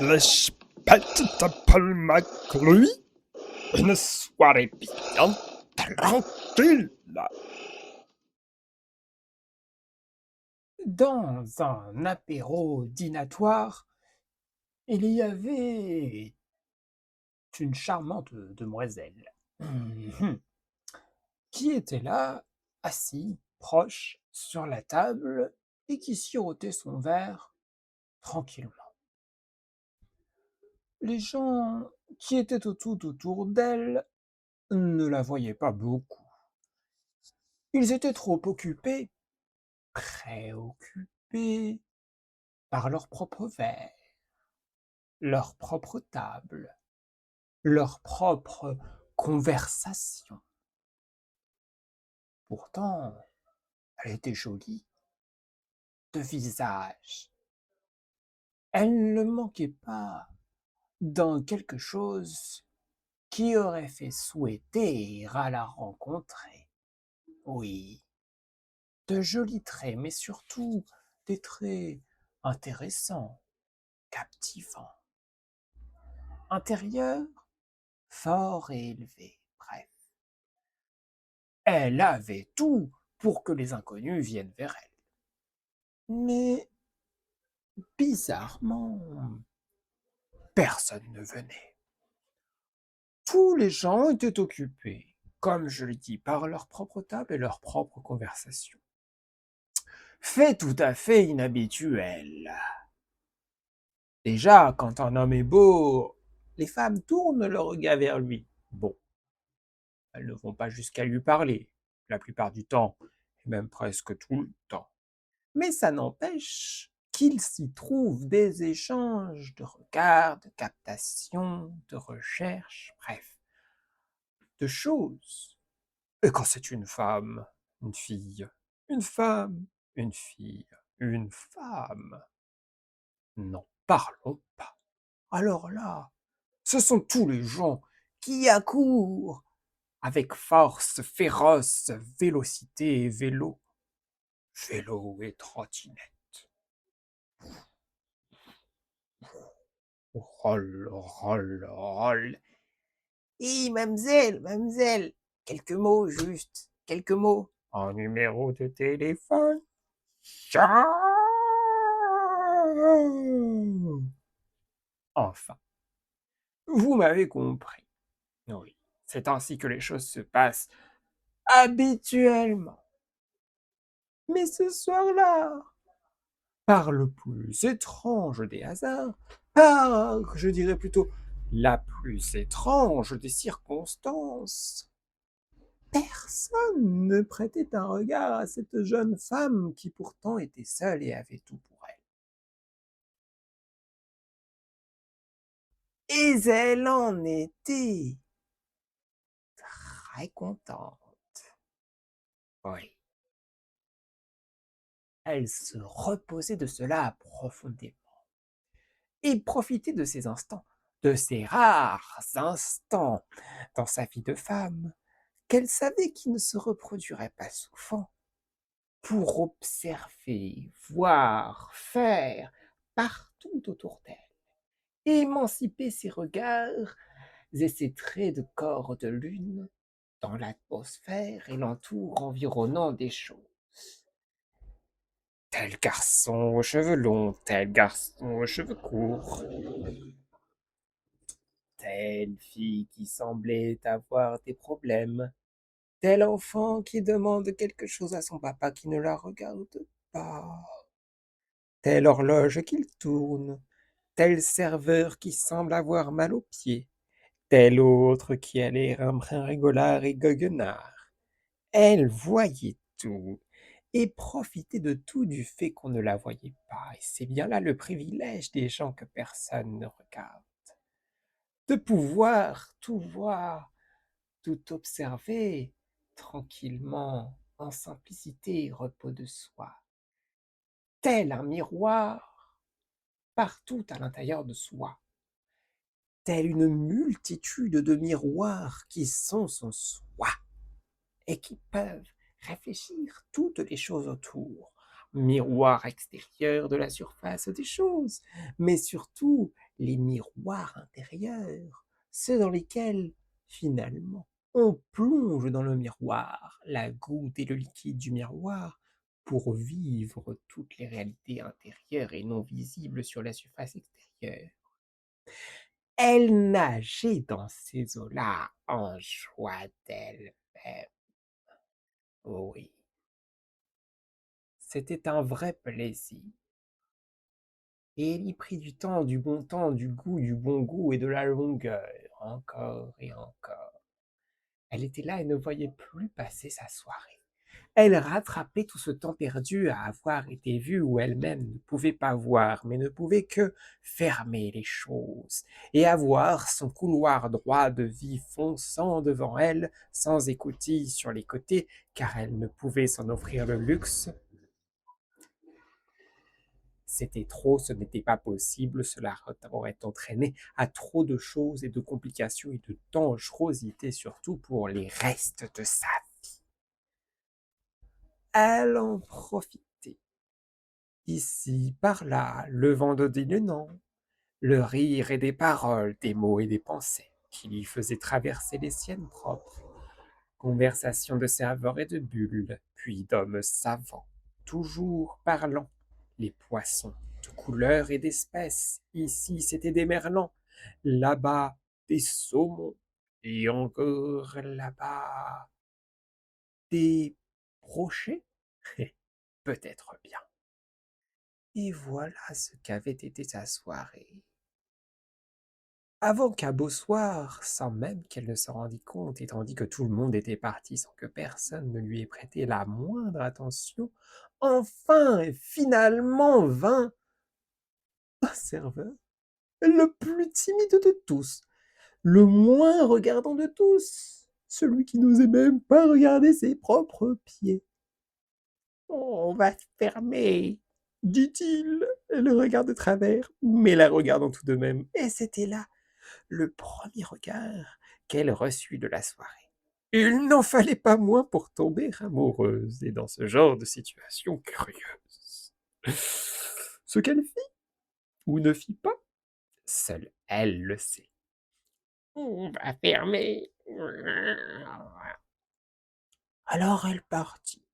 Les petites Paul McLuy, une soirée bien tranquille. Dans un apéro dînatoire, il y avait une charmante demoiselle qui était là, assis, proche, sur la table, et qui sirotait son verre tranquillement. Les gens qui étaient tout autour d'elle ne la voyaient pas beaucoup. Ils étaient trop occupés, préoccupés par leur propre verre, leur propre table, leur propre conversation. Pourtant, elle était jolie de visage. Elle ne manquait pas dans quelque chose qui aurait fait souhaiter à la rencontrer. Oui, de jolis traits, mais surtout des traits intéressants, captivants. Intérieur, fort et élevé, bref. Elle avait tout pour que les inconnus viennent vers elle. Mais bizarrement, personne ne venait. Tous les gens étaient occupés, comme je l'ai dit, par leur propre table et leur propre conversation. Fait tout à fait inhabituel. Déjà, quand un homme est beau, les femmes tournent leur regard vers lui. Bon, elles ne vont pas jusqu'à lui parler, la plupart du temps, et même presque tout le temps. Mais ça n'empêche qu'il s'y trouve des échanges de regards, de captations, de recherches, bref, de choses. Et quand c'est une femme, une fille, une femme, une fille, une femme, n'en parlons pas. Alors là, ce sont tous les gens qui accourent avec force, féroce, vélocité et vélo. Vélo et trottinette. Roll, roll, roll. Mademoiselle, quelques mots juste, quelques mots. Un numéro de téléphone. Enfin, vous m'avez compris. Oui, c'est ainsi que les choses se passent habituellement. Mais ce soir-là, par le plus étrange des hasards, par, je dirais plutôt, la plus étrange des circonstances, personne ne prêtait un regard à cette jeune femme qui pourtant était seule et avait tout pour elle. Et elle en était très contente. Oui. Elle se reposait de cela profondément et profitait de ces instants, de ces rares instants dans sa vie de femme qu'elle savait qu'il ne se reproduirait pas souvent, pour observer, voir, faire partout autour d'elle, émanciper ses regards et ses traits de corps de lune dans l'atmosphère et l'entour environnant des choses. Tel garçon aux cheveux longs, tel garçon aux cheveux courts, telle fille qui semblait avoir des problèmes, tel enfant qui demande quelque chose à son papa qui ne la regarde pas, telle horloge qui tourne, tel serveur qui semble avoir mal aux pieds, tel autre qui a l'air un brin rigolard et goguenard. Elle voyait tout et profitait de tout du fait qu'on ne la voyait pas. Et c'est bien là le privilège des gens que personne ne regarde. De pouvoir tout voir, tout observer, tranquillement, en simplicité et repos de soi. Tel un miroir, partout à l'intérieur de soi. Telle une multitude de miroirs qui sont son soi et qui peuvent réfléchir toutes les choses autour. Miroir extérieur de la surface des choses, mais surtout les miroirs intérieurs, ceux dans lesquels, finalement, on plonge dans le miroir la goutte et le liquide du miroir pour vivre toutes les réalités intérieures et non visibles sur la surface extérieure. Elle nageait dans ces eaux-là en joie d'elle-même. Oui, c'était un vrai plaisir. Et elle y prit du temps, du bon temps, du goût, du bon goût et de la longueur, encore et encore. Elle était là et ne voyait plus passer sa soirée. Elle rattrapait tout ce temps perdu à avoir été vue où elle-même ne pouvait pas voir, mais ne pouvait que fermer les choses et avoir son couloir droit de vie fonçant devant elle, sans écoutille sur les côtés, car elle ne pouvait s'en offrir le luxe. C'était trop, ce n'était pas possible, cela aurait entraîné à trop de choses et de complications et de dangerosité, surtout pour les restes de sa vie. Elle en profitait. Ici, par là, le vendredi le nom, le rire et des paroles, des mots et des pensées qui lui faisaient traverser les siennes propres. Conversation de serveurs et de bulles, puis d'hommes savants, toujours parlant. Les poissons de couleur et d'espèces, ici c'étaient des merlans, là-bas des saumons, et encore là-bas des brochets. Peut-être bien. Et voilà ce qu'avait été sa soirée. Avant qu'un beau soir, sans même qu'elle ne s'en rendît compte, et tandis que tout le monde était parti sans que personne ne lui ait prêté la moindre attention, enfin et finalement vint un serveur, le plus timide de tous, le moins regardant de tous, celui qui n'osait même pas regarder ses propres pieds. On va se fermer, dit-il, le regard de travers, mais la regardant tout de même, et c'était là le premier regard qu'elle reçut de la soirée. Il n'en fallait pas moins pour tomber amoureuse, et dans ce genre de situation curieuse. Ce qu'elle fit ou ne fit pas, seule elle le sait. On va fermer. Alors elle partit,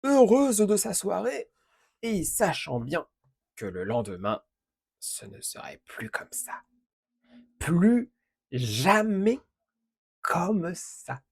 heureuse de sa soirée, et sachant bien que le lendemain, ce ne serait plus comme ça. Plus jamais comme ça.